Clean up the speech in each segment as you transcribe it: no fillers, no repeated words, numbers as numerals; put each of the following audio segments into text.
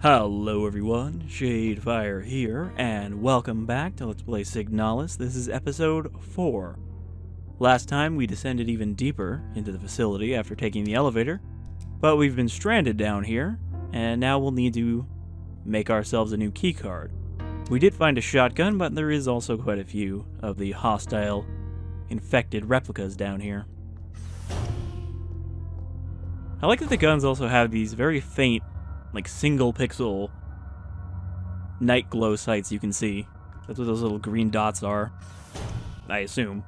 Hello everyone, Shadefyre here, and welcome back to Let's Play Signalis. This is episode 4. Last time we descended even deeper into the facility after taking the elevator, but we've been stranded down here, and now we'll need to make ourselves a new keycard. We did find a shotgun, but there is also quite a few of the hostile, infected Replikas down here. I like that the guns also have these very faint, like single pixel night glow sights you can see. That's what those little green dots are, I assume.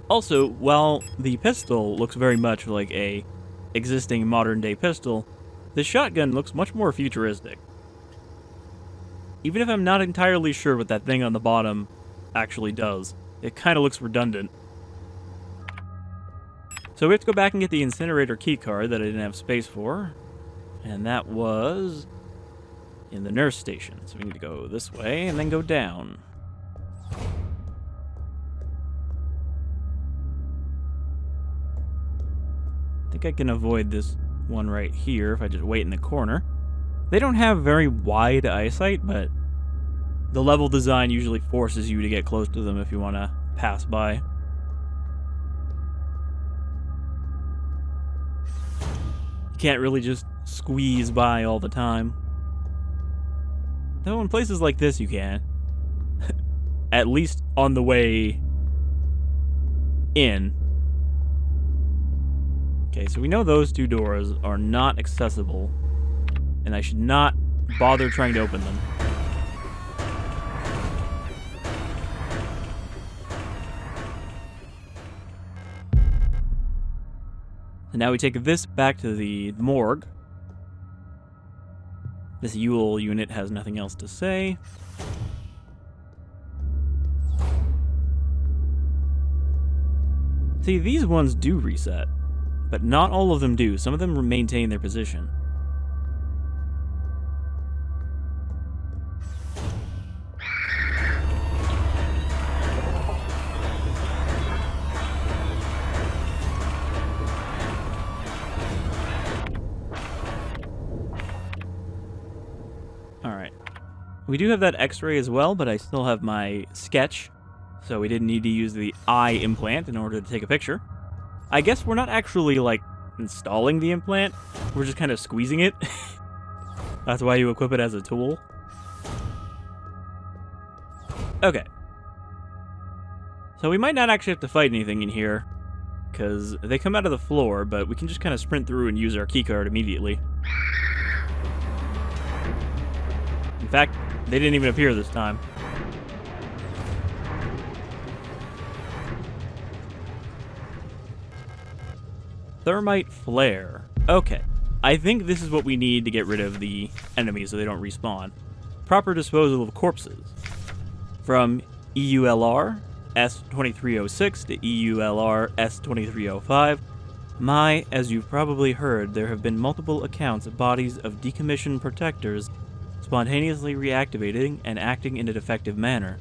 Also, while the pistol looks very much like a existing modern day pistol, the shotgun looks much more futuristic. Even if I'm not entirely sure what that thing on the bottom actually does, it kind of looks redundant. So we have to go back and get the Incinerator key card that I didn't have space for. And that was in the nurse station. So we need to go this way and then go down. I think I can avoid this one right here if I just wait in the corner. They don't have very wide eyesight, but the level design usually forces you to get close to them if you want to pass by. Can't really just squeeze by all the time. Though in places like this you can. At least on the way in. Okay, so we know those two doors are not accessible, and I should not bother trying to open them. And now we take this back to the morgue. This Yule unit has nothing else to say. See, these ones do reset, but not all of them do. Some of them maintain their position. We do have that x-ray as well, but I still have my sketch, so we didn't need to use the eye implant in order to take a picture. I guess we're not actually, like, installing the implant. We're just kind of squeezing it. That's why you equip it as a tool. Okay. So we might not actually have to fight anything in here, because they come out of the floor, but we can just kind of sprint through and use our keycard immediately. In fact, they didn't even appear this time. Thermite Flare. Okay. I think this is what we need to get rid of the enemies so they don't respawn. Proper disposal of corpses. From EULR S2306 to EULR S2305. As you've probably heard, there have been multiple accounts of bodies of decommissioned protectors spontaneously reactivating and acting in a defective manner.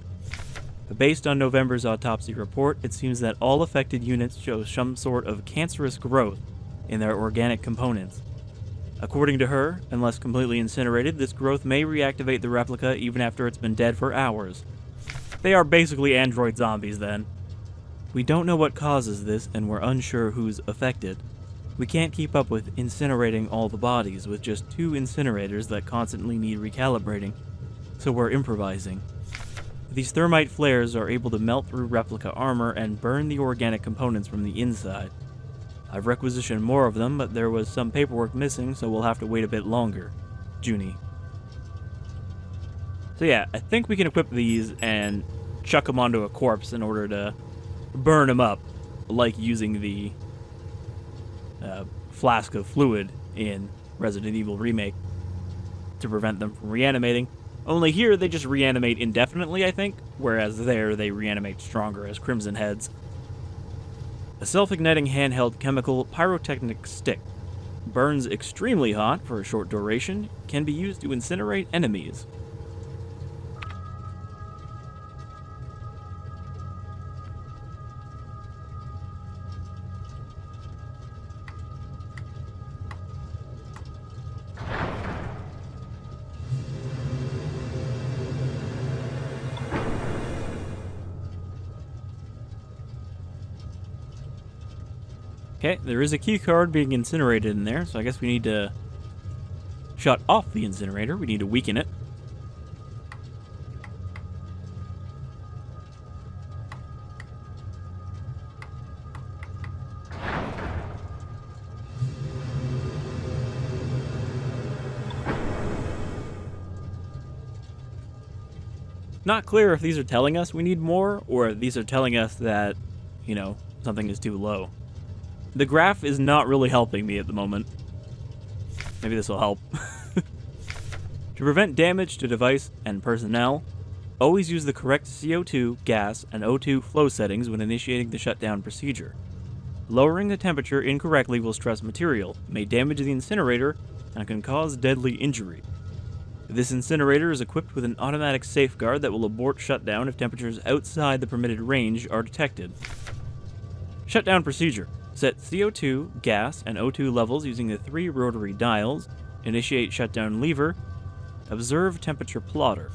But based on November's autopsy report, it seems that all affected units show some sort of cancerous growth in their organic components. According to her, unless completely incinerated, this growth may reactivate the replica even after it's been dead for hours. They are basically android zombies then. We don't know what causes this, and we're unsure who's affected. We can't keep up with incinerating all the bodies with just 2 incinerators that constantly need recalibrating, so we're improvising. These thermite flares are able to melt through replica armor and burn the organic components from the inside. I've requisitioned more of them, but there was some paperwork missing, so we'll have to wait a bit longer. Junie. So yeah, I think we can equip these and chuck them onto a corpse in order to burn them up, like using the flask of fluid in Resident Evil Remake to prevent them from reanimating. Only here they just reanimate indefinitely, I think, whereas there they reanimate stronger as Crimson Heads. A self-igniting handheld chemical pyrotechnic stick. Burns extremely hot for a short duration, can be used to incinerate enemies. Okay, there is a key card being incinerated in there, so I guess we need to shut off the incinerator. We need to weaken it. Not clear if these are telling us we need more, or if these are telling us that, you know, something is too low. The graph is not really helping me at the moment. Maybe this will help. To prevent damage to device and personnel, always use the correct CO2, gas, and O2 flow settings when initiating the shutdown procedure. Lowering the temperature incorrectly will stress material, may damage the incinerator, and can cause deadly injury. This incinerator is equipped with an automatic safeguard that will abort shutdown if temperatures outside the permitted range are detected. Shutdown procedure. Set CO2, gas, and O2 levels using the 3 rotary dials. Initiate shutdown lever. Observe temperature plotter.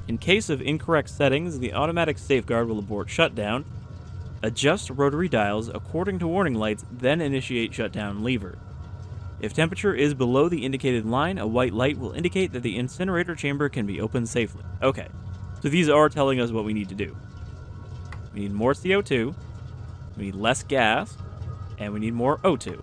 In case of incorrect settings, the automatic safeguard will abort shutdown. Adjust rotary dials according to warning lights, then initiate shutdown lever. If temperature is below the indicated line, a white light will indicate that the incinerator chamber can be opened safely. Okay, so these are telling us what we need to do. We need more CO2, we need less gas, and we need more O2.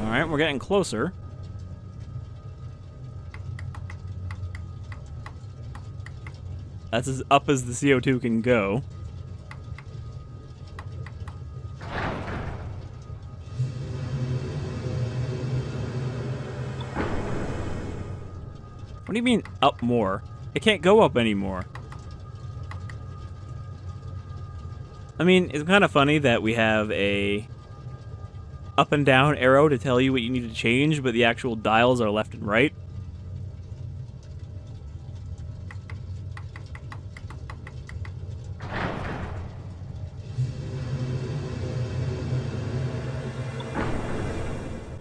Alright, we're getting closer. That's as up as the CO2 can go. What do you mean, up more? It can't go up anymore. I mean, it's kind of funny that we have a up and down arrow to tell you what you need to change, but the actual dials are left and right.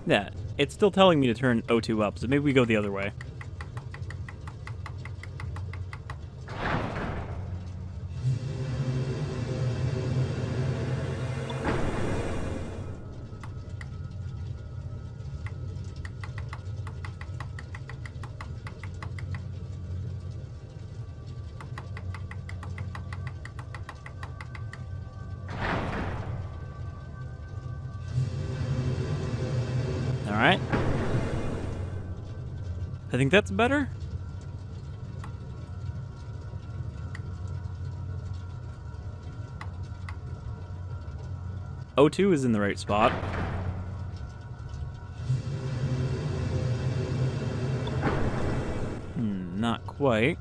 Yeah, it's still telling me to turn O2 up, so maybe we go the other way. Alright. I think that's better. O2 is in the right spot. Not quite.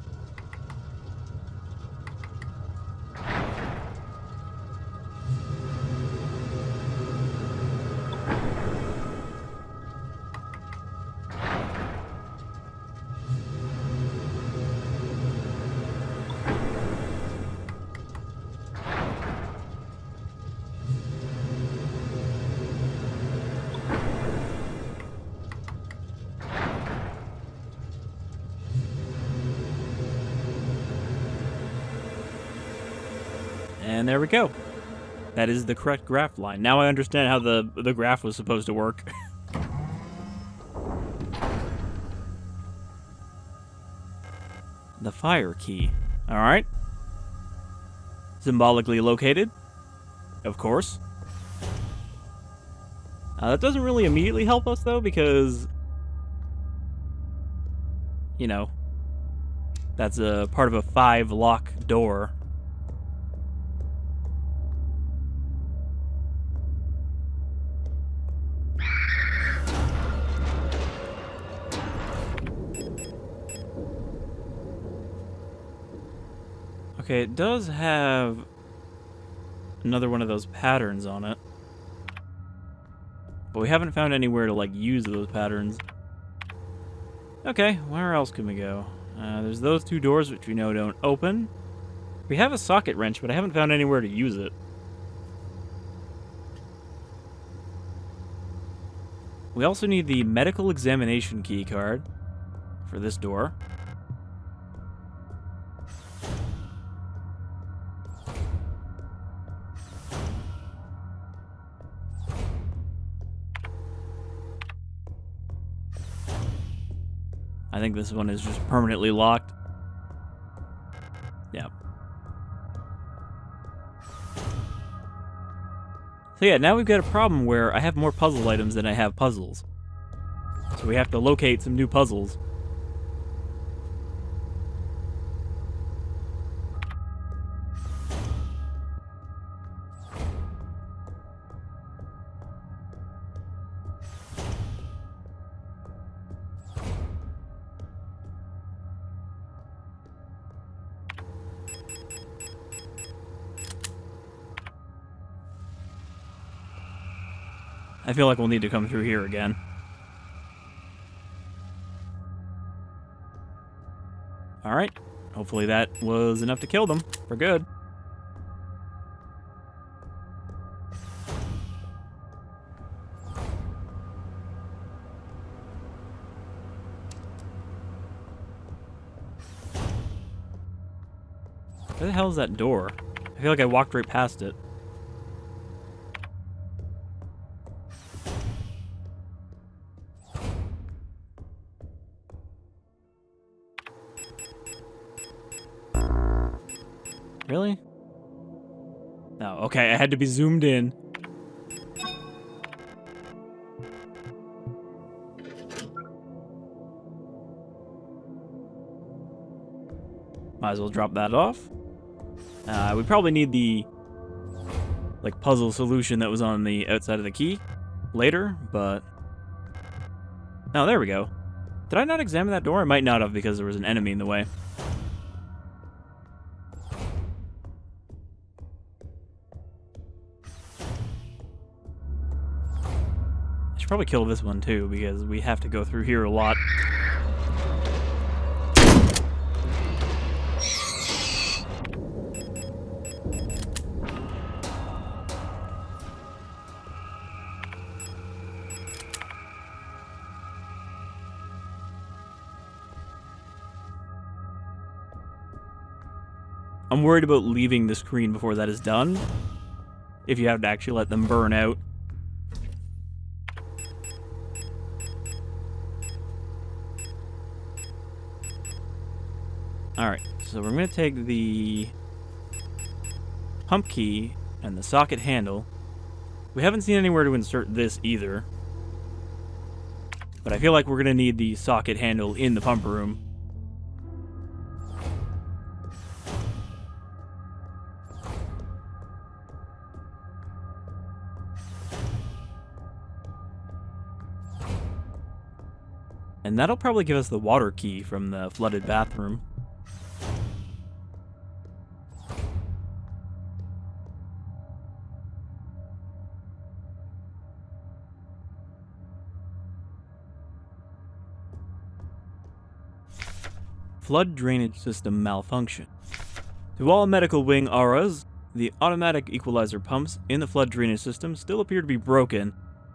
And there we go. That is the correct graph line. Now I understand how the graph was supposed to work. The fire key. Alright. Symbolically located. Of course. That doesn't really immediately help us, though, because, you know, that's a part of a 5-lock door. Okay, it does have another one of those patterns on it. But we haven't found anywhere to, like, use those patterns. Okay, where else can we go? There's those 2 doors which we know don't open. We have a socket wrench, but I haven't found anywhere to use it. We also need the medical examination key card for this door. I think this one is just permanently locked. Yeah. So yeah, now we've got a problem where I have more puzzle items than I have puzzles. So we have to locate some new puzzles. I feel like we'll need to come through here again. Alright. Hopefully that was enough to kill them for good. Where the hell is that door? I feel like I walked right past it. Really? No, okay, I had to be zoomed in. Might as well drop that off. We probably need the like puzzle solution that was on the outside of the key later, but no, there we go. Did I not examine that door? I might not have because there was an enemy in the way. I should probably kill this one too because we have to go through here a lot. I'm worried about leaving the screen before that is done. If you have to actually let them burn out. Alright, so we're going to take the pump key and the socket handle. We haven't seen anywhere to insert this either. But I feel like we're going to need the socket handle in the pump room. And that'll probably give us the water key from the flooded bathroom. Flood drainage system malfunction. To all medical wing auras, the automatic equalizer pumps in the flood drainage system still appear to be broken,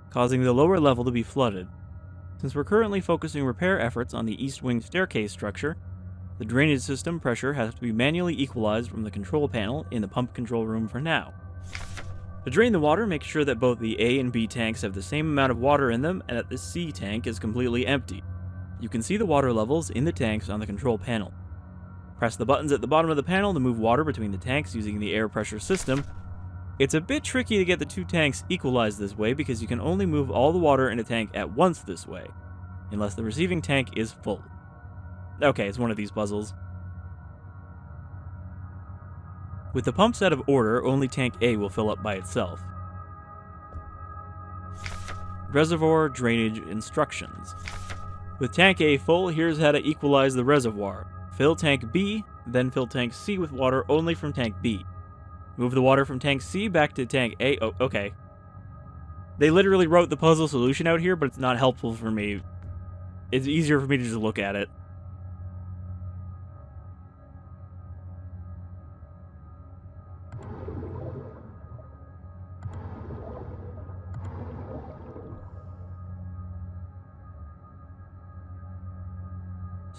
causing the lower level to be flooded. Since we're currently focusing repair efforts on the east wing staircase structure, the drainage system pressure has to be manually equalized from the control panel in the pump control room for now. To drain the water, make sure that both the A and B tanks have the same amount of water in them and that the C tank is completely empty. You can see the water levels in the tanks on the control panel. Press the buttons at the bottom of the panel to move water between the tanks using the air pressure system. It's a bit tricky to get the two tanks equalized this way because you can only move all the water in a tank at once this way, unless the receiving tank is full. Okay, it's one of these puzzles. With the pumps out of order, only tank A will fill up by itself. Reservoir drainage instructions. With tank A full, here's how to equalize the reservoir. Fill tank B, then fill tank C with water only from tank B. Move the water from tank C back to tank A. Oh, okay. They literally wrote the puzzle solution out here, but it's not helpful for me. It's easier for me to just look at it.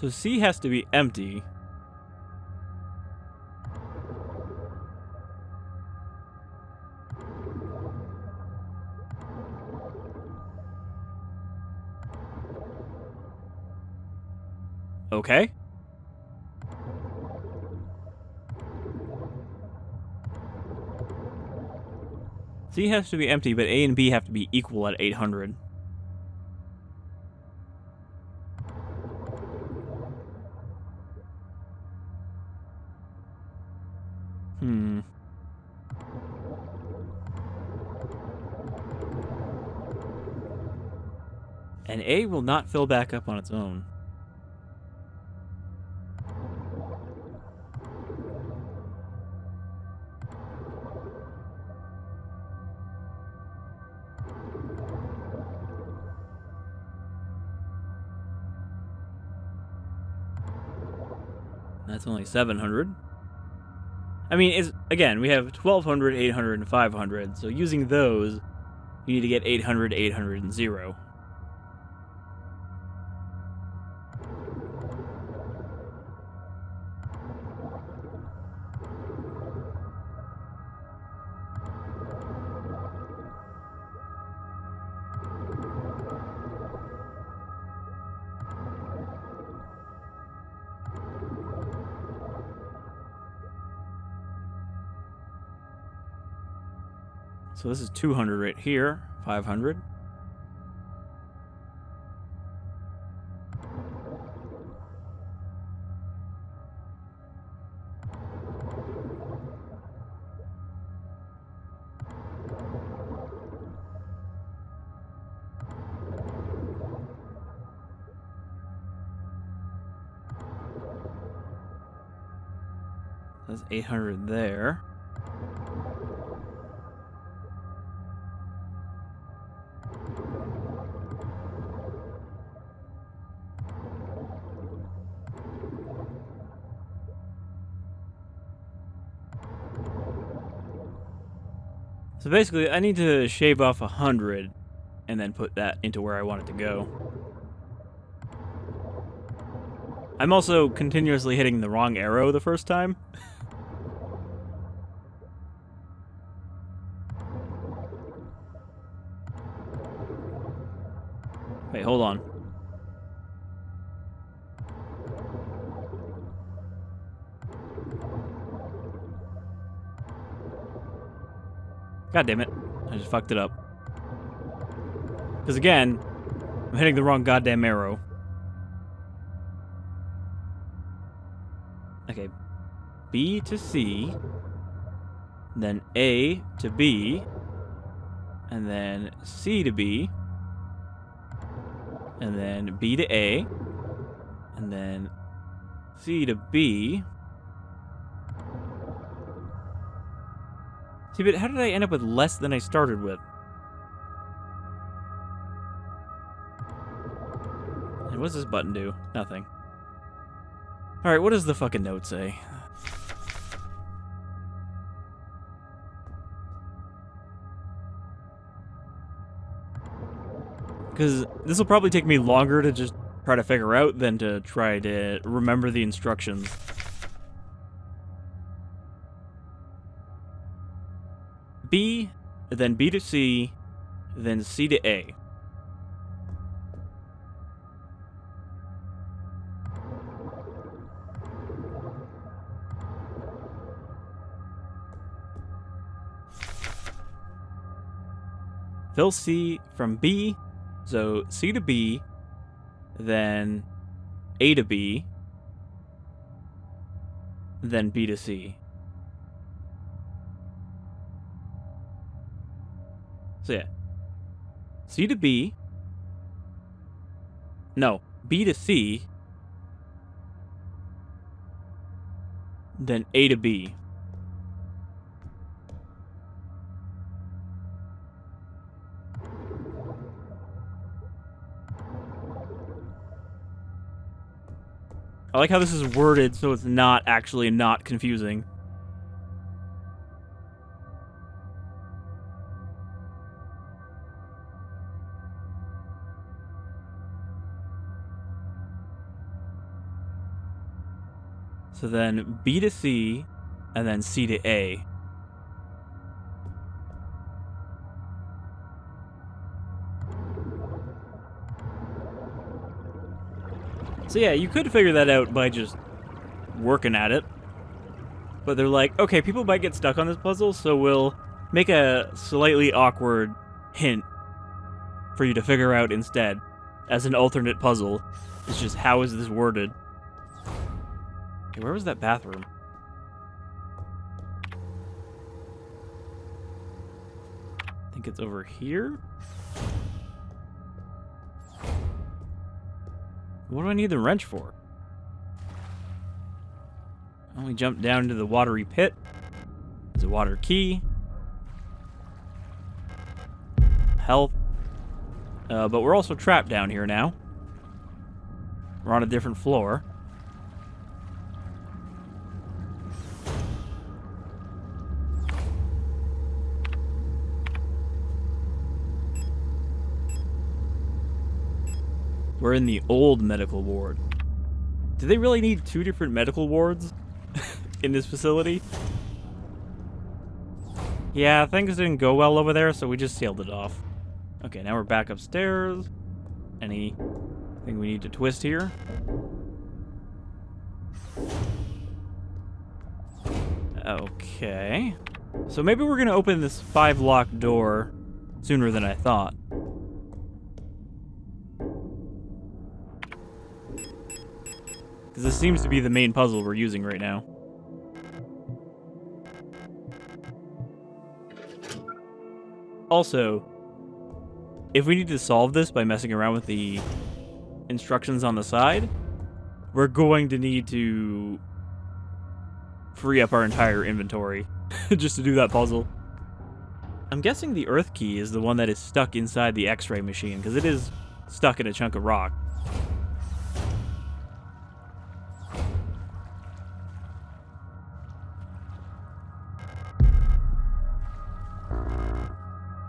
So C has to be empty. Okay. C has to be empty, but A and B have to be equal at 800. And A will not fill back up on its own. That's only 700. I mean, again, we have 1200, 800, and 500, so using those, you need to get 800, 800, and 0. So this is 200 right here, 500. That's 800 there. So basically, I need to shave off 100 and then put that into where I want it to go. I'm also continuously hitting the wrong arrow the first time. Wait, hold on. God damn it. I just fucked it up. Because again, I'm hitting the wrong goddamn arrow. Okay. B to C. Then A to B. And then C to B. And then B to A. And then C to B. See, but how did I end up with less than I started with? And what does this button do? Nothing. Alright, what does the fucking note say? Because this will probably take me longer to just try to figure out than to try to remember the instructions. B, then B to C, then C to A. Fill C from B, so C to B, then A to B, then B to C. So yeah, C to B, no, B to C, then A to B. I like how this is worded so it's not actually not confusing. So then B to C, and then C to A. So yeah, you could figure that out by just working at it. But they're like, okay, people might get stuck on this puzzle, so we'll make a slightly awkward hint for you to figure out instead as an alternate puzzle. It's just, how is this worded? Okay, where was that bathroom? I think it's over here? What do I need the wrench for? Well, we jump down into the watery pit. There's a water key. Health. But we're also trapped down here now. We're on a different floor. We're in the old medical ward. Do they really need 2 different medical wards in this facility? Yeah, things didn't go well over there, so we just sealed it off. Okay, now we're back upstairs. Anything we need to twist here? Okay. So maybe we're gonna open this 5-lock door sooner than I thought. Because this seems to be the main puzzle we're using right now. Also, if we need to solve this by messing around with the instructions on the side, we're going to need to free up our entire inventory just to do that puzzle. I'm guessing the Earth key is the one that is stuck inside the X-ray machine, because it is stuck in a chunk of rock.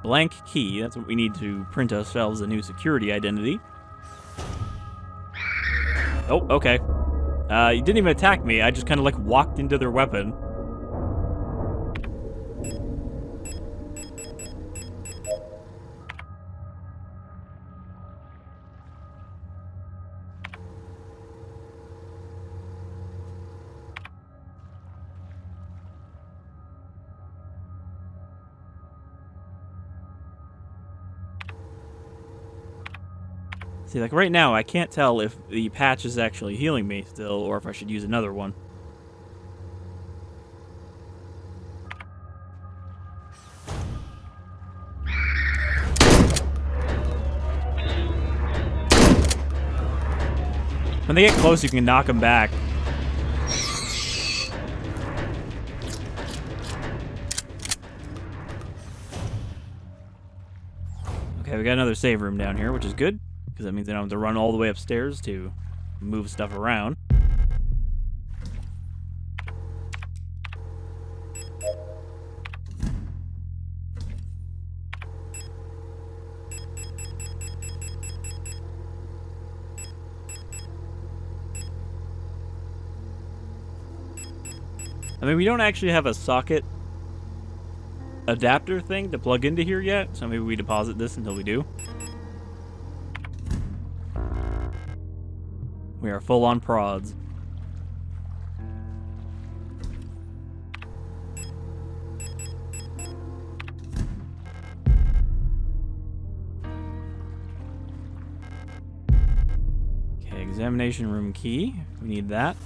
Blank key, that's what we need to print ourselves a new security identity. Oh, okay. You didn't even attack me, I just kind of like walked into their weapon. See, like right now, I can't tell if the patch is actually healing me still, or if I should use another one. When they get close, you can knock them back. Okay, we got another save room down here, which is good. Because that means I don't have to run all the way upstairs to move stuff around. I mean, we don't actually have a socket adapter thing to plug into here yet, so maybe we deposit this until we do. We are full on prods. Okay, examination room key. We need that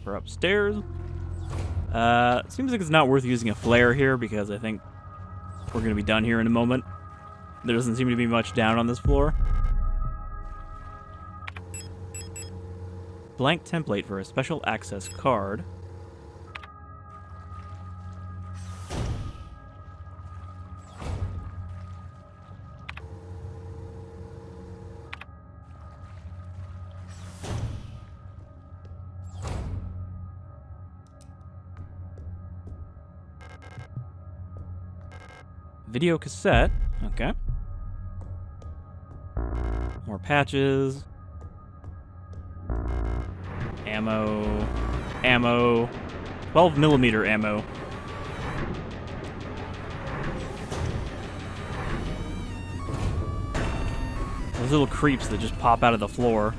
for upstairs. Seems like it's not worth using a flare here because I think we're going to be done here in a moment. There doesn't seem to be much down on this floor. Blank template for a special access card. Video cassette. Okay. More patches. Ammo. ammo, 12 millimeter ammo. Those little creeps that just pop out of the floor.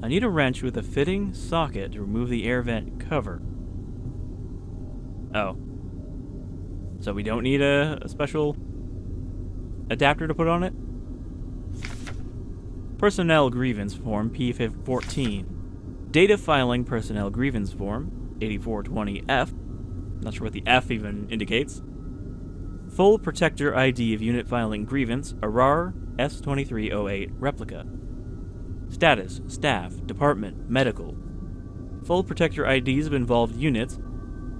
I need a wrench with a fitting socket to remove the air vent cover. Oh. So we don't need a special adapter to put on it? Personnel grievance form P14. Data filing personnel grievance form 8420F. Not sure what the F even indicates. Full protector ID of unit filing grievance ARAR S2308 replica. Status, staff, department, medical. Full protector IDs of involved units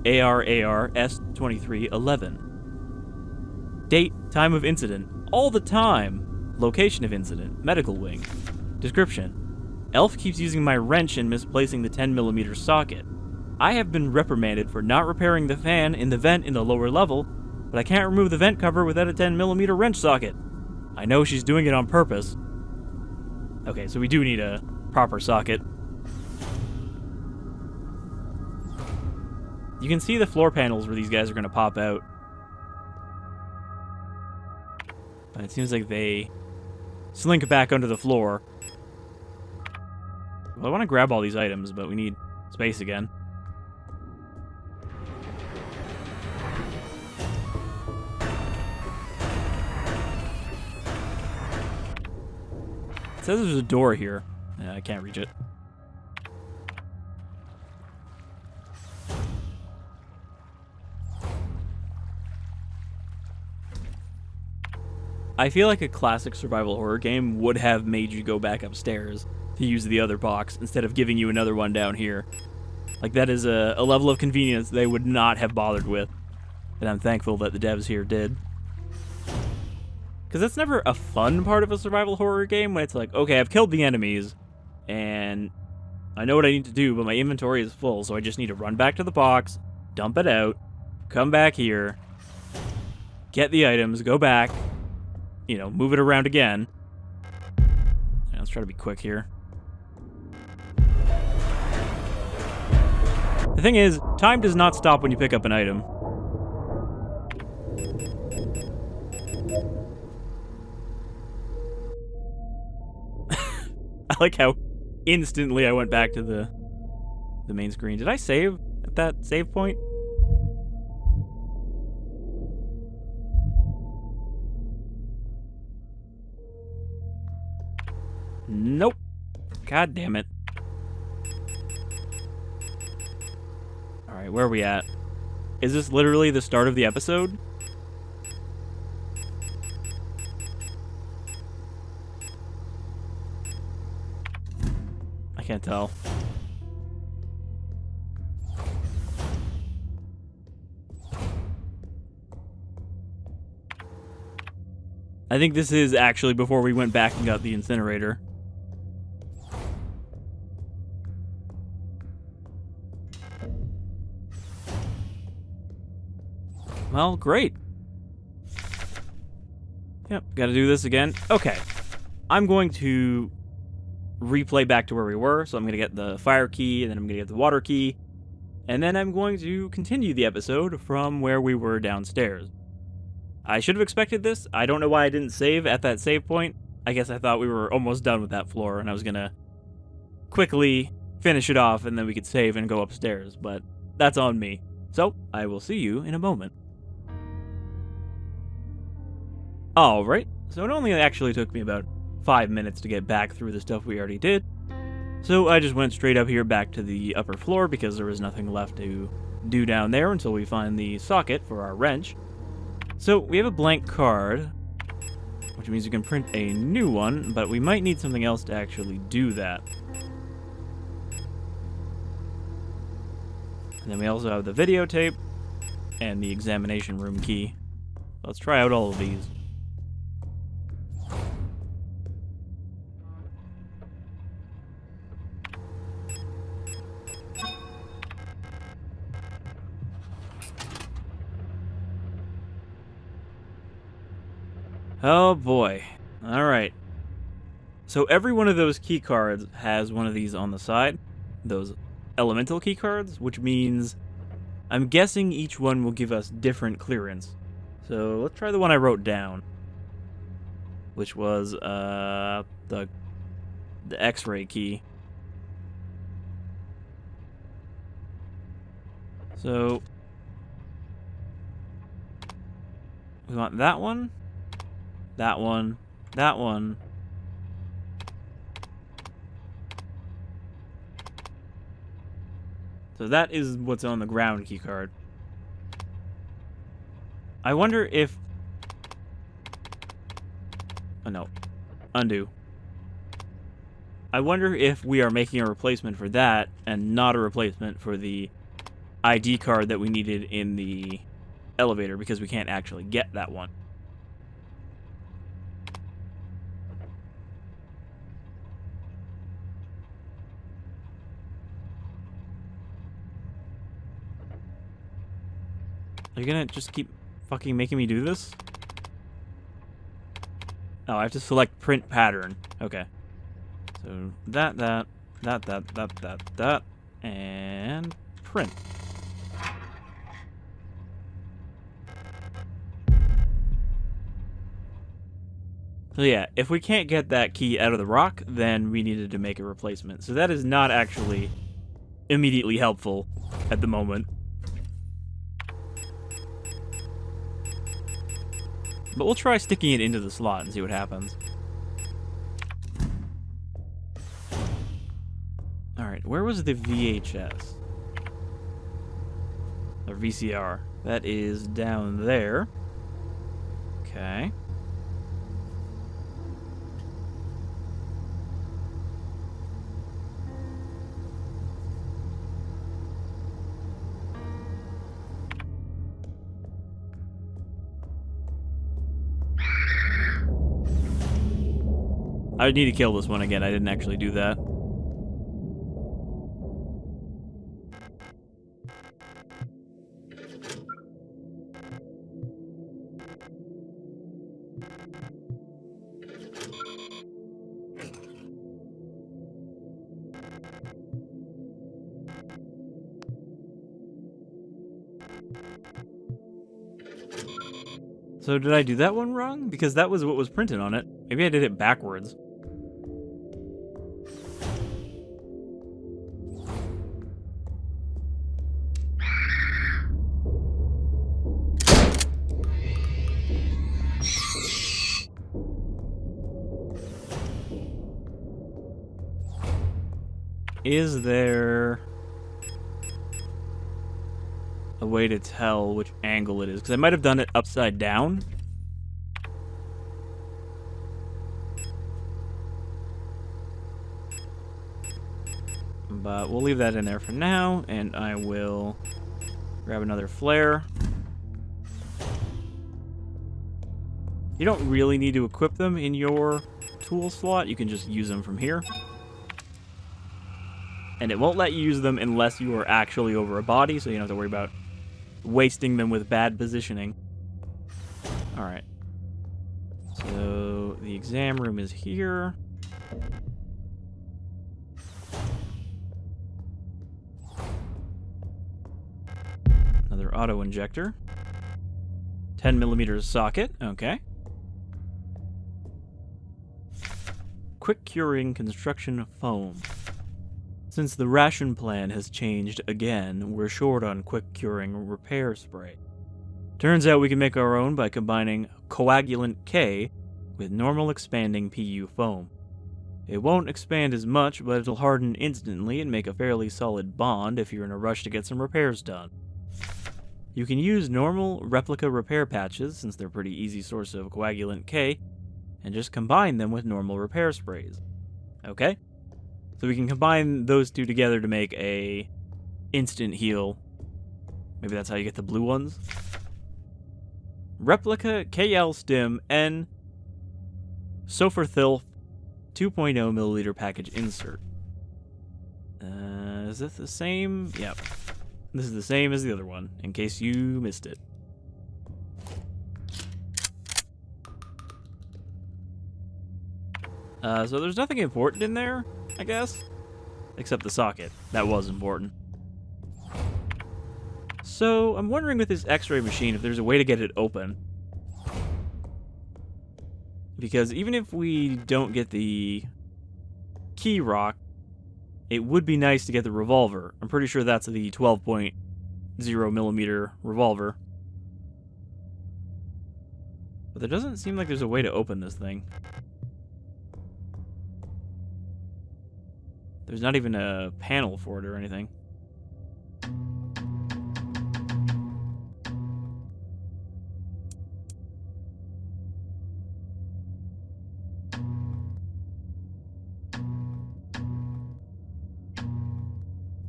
ARAR S2311. Date, time of incident, all the time. Location of incident, medical wing. Description. Elf keeps using my wrench and misplacing the 10mm socket. I have been reprimanded for not repairing the fan in the vent in the lower level, but I can't remove the vent cover without a 10mm wrench socket. I know she's doing it on purpose. Okay, so we do need a proper socket. You can see the floor panels where these guys are going to pop out. But it seems like they slink back under the floor. Well, I want to grab all these items, but we need space again. It says there's a door here. I can't reach it. I feel like a classic survival horror game would have made you go back upstairs to use the other box instead of giving you another one down here. Like, that is a level of convenience they would not have bothered with. And I'm thankful that the devs here did. Because that's never a fun part of a survival horror game when it's like, okay, I've killed the enemies, and I know what I need to do, but my inventory is full, so I just need to run back to the box, dump it out, come back here, get the items, go back, you know, move it around again. Yeah, let's try to be quick here. The thing is, time does not stop when you pick up an item. I like how instantly I went back to the main screen. Did I save at that save point? Nope. God damn it. Alright, where are we at? Is this literally the start of the episode? I can't tell. I think this is actually before we went back and got the incinerator. Well, great. Yep, gotta do this again. Okay. I'm going to replay back to where we were, so I'm going to get the fire key, and then I'm going to get the water key, and then I'm going to continue the episode from where we were downstairs. I should have expected this. I don't know why I didn't save at that save point. I guess I thought we were almost done with that floor, and I was going to quickly finish it off, and then we could save and go upstairs, but that's on me. So, I will see you in a moment. Alright, so it only actually took me about 5 minutes to get back through the stuff we already did. So I just went straight up here back to the upper floor because there was nothing left to do down there until we find the socket for our wrench. So we have a blank card, which means we can print a new one, but we might need something else to actually do that. And then we also have the videotape and the examination room key. Let's try out all of these. Oh boy. Alright. So every one of those key cards has one of these on the side, those elemental key cards, which means I'm guessing each one will give us different clearance. So let's try the one I wrote down, which was the X-ray key. So we want that one, that one, that one. So that is what's on the ground key card. I wonder if... Oh, no. Undo. I wonder if we are making a replacement for that and not a replacement for the ID card that we needed in the elevator because we can't actually get that one. Are you gonna just keep fucking making me do this? Oh, I have to select print pattern. Okay. So that, and print. So yeah, if we can't get that key out of the rock, then we needed to make a replacement. So that is not actually immediately helpful at the moment. But we'll try sticking it into the slot and see what happens. Alright, where was the VHS? Or VCR. That is down there. Okay. I would need to kill this one again. I didn't actually do that. So did I do that one wrong? Because that was what was printed on it. Maybe I did it backwards. Is there a way to tell which angle it is? Because I might have done it upside down. But we'll leave that in there for now, and I will grab another flare. You don't really need to equip them in your tool slot. You can just use them from here. And it won't let you use them unless you are actually over a body, so you don't have to worry about wasting them with bad positioning. Alright. So the exam room is here. Another auto injector. 10mm socket. Okay. Quick curing construction foam. Since the ration plan has changed again, we're short on quick curing repair spray. Turns out we can make our own by combining coagulant K with normal expanding PU foam. It won't expand as much, but it'll harden instantly and make a fairly solid bond if you're in a rush to get some repairs done. You can use normal replica repair patches, since they're a pretty easy source of coagulant K, and just combine them with normal repair sprays. Okay? So we can combine those two together to make a instant heal. Maybe that's how you get the blue ones. Replica KL Stim N Soferthilf 2.0ml package insert. Is this the same? Yep. This is the same as the other one, in case you missed it. So there's nothing important in there, I guess. Except the socket. That was important. So, I'm wondering with this x-ray machine if there's a way to get it open. Because even if we don't get the key rock, it would be nice to get the revolver. I'm pretty sure that's the 12.0mm revolver. But there doesn't seem like there's a way to open this thing. There's not even a panel for it or anything.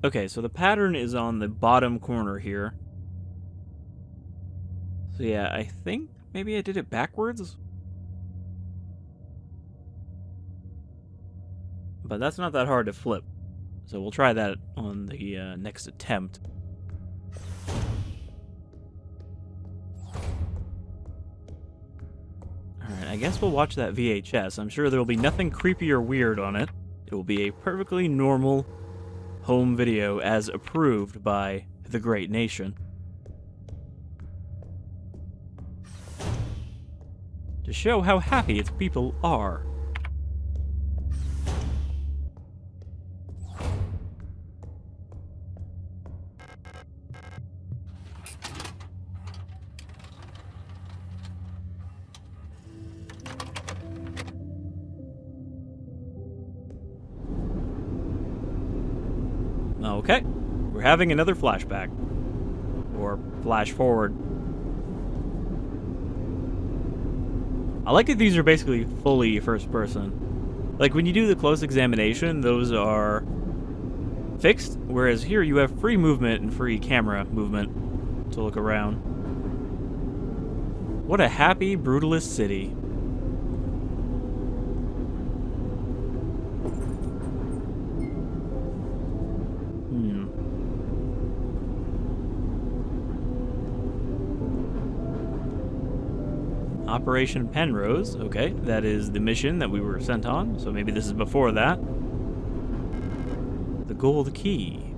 Okay, so the pattern is on the bottom corner here. So yeah, I think maybe I did it backwards? But that's not that hard to flip. So we'll try that on the next attempt. Alright, I guess we'll watch that VHS. I'm sure there will be nothing creepy or weird on it. It will be a perfectly normal home video as approved by the great nation. To show how happy its people are. Okay, we're having another flashback. Or flash forward. I like that these are basically fully first person. Like when you do the close examination, those are fixed, whereas here you have free movement and free camera movement to look around. What a happy, brutalist city. Operation Penrose, okay, that is the mission that we were sent on, so maybe this is before that. The gold key.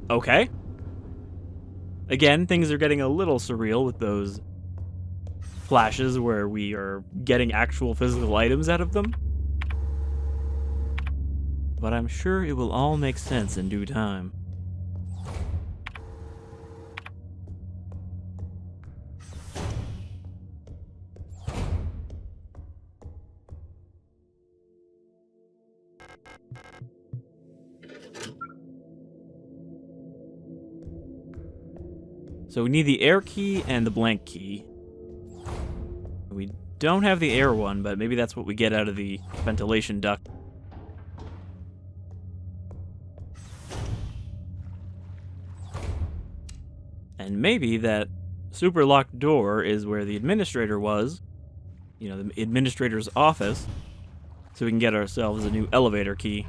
Okay. Again, things are getting a little surreal with those flashes where we are getting actual physical items out of them. But I'm sure it will all make sense in due time. So we need the air key and the blank key. We don't have the air one, but maybe that's what we get out of the ventilation duct. And maybe that super locked door is where the administrator was. You know, the administrator's office. So we can get ourselves a new elevator key.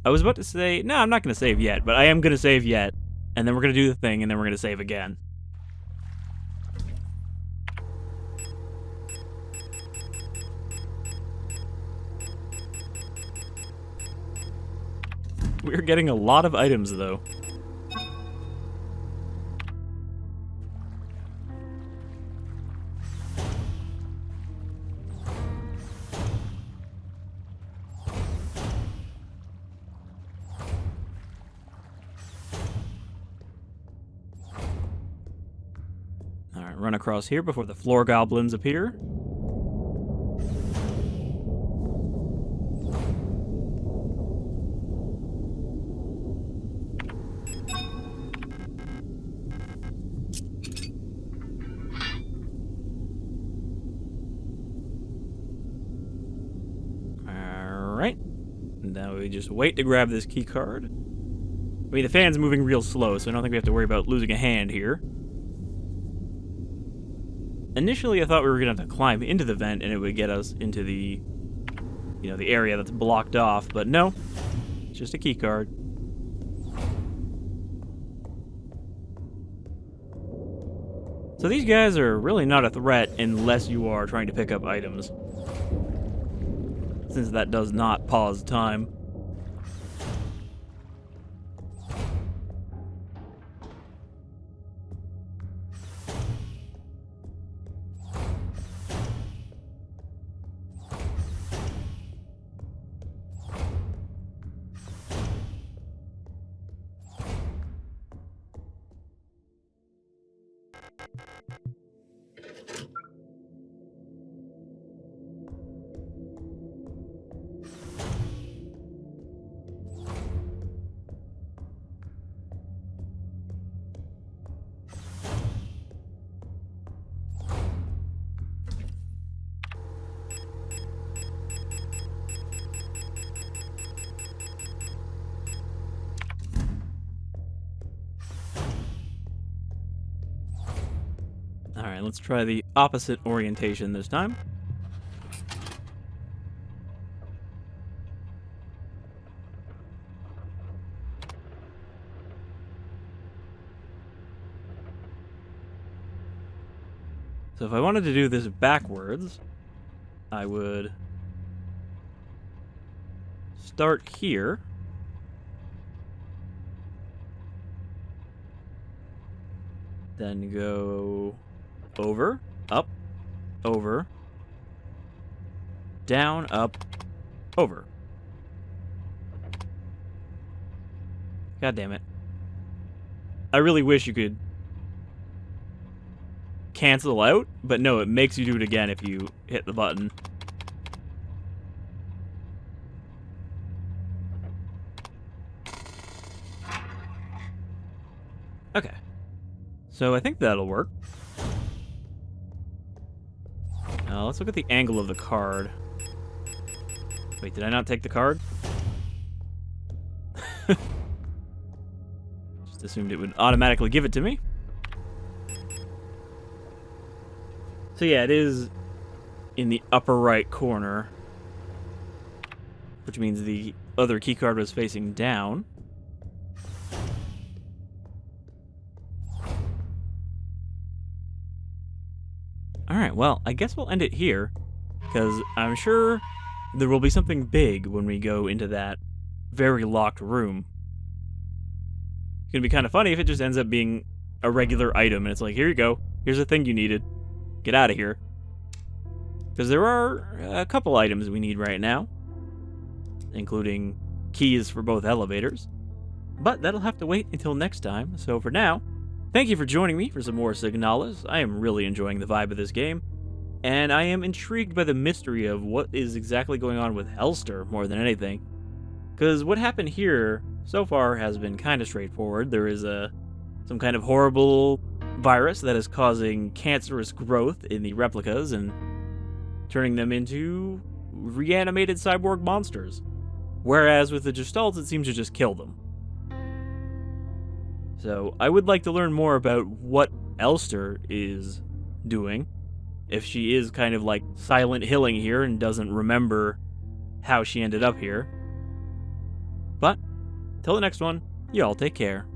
I was about to say, no, I'm not going to save yet, but I am going to save yet. And then we're going to do the thing, and then we're going to save again. We're getting a lot of items, though. Alright, run across here before the floor goblins appear. Alright. Now we just wait to grab this key card. I mean, the fan's moving real slow, so I don't think we have to worry about losing a hand here. Initially, I thought we were going to have to climb into the vent and it would get us into the, you know, the area that's blocked off, but no. It's just a key card. So these guys are really not a threat unless you are trying to pick up items, since that does not pause time. Alright, let's try the opposite orientation this time. So if I wanted to do this backwards, I would start here. Then go over, up, over, down, up, over. God damn it. I really wish you could cancel out, but no, it makes you do it again if you hit the button. Okay. So I think that'll work. Let's look at the angle of the card. Wait, did I not take the card? Just assumed it would automatically give it to me. So yeah, it is in the upper right corner, which means the other keycard was facing down. Alright, well, I guess we'll end it here, because I'm sure there will be something big when we go into that very locked room. It's going to be kind of funny if it just ends up being a regular item, and it's like, here you go, here's the thing you needed. Get out of here. Because there are a couple items we need right now, including keys for both elevators. But that'll have to wait until next time, so for now, thank you for joining me for some more Signalis. I am really enjoying the vibe of this game, and I am intrigued by the mystery of what is exactly going on with Esther more than anything. Because what happened here so far has been kind of straightforward. There is some kind of horrible virus that is causing cancerous growth in the Replikas and turning them into reanimated cyborg monsters. Whereas with the Gestalts, it seems to just kill them. So I would like to learn more about what Esther is doing. If she is kind of like Silent Hilling here and doesn't remember how she ended up here. But, till the next one, y'all take care.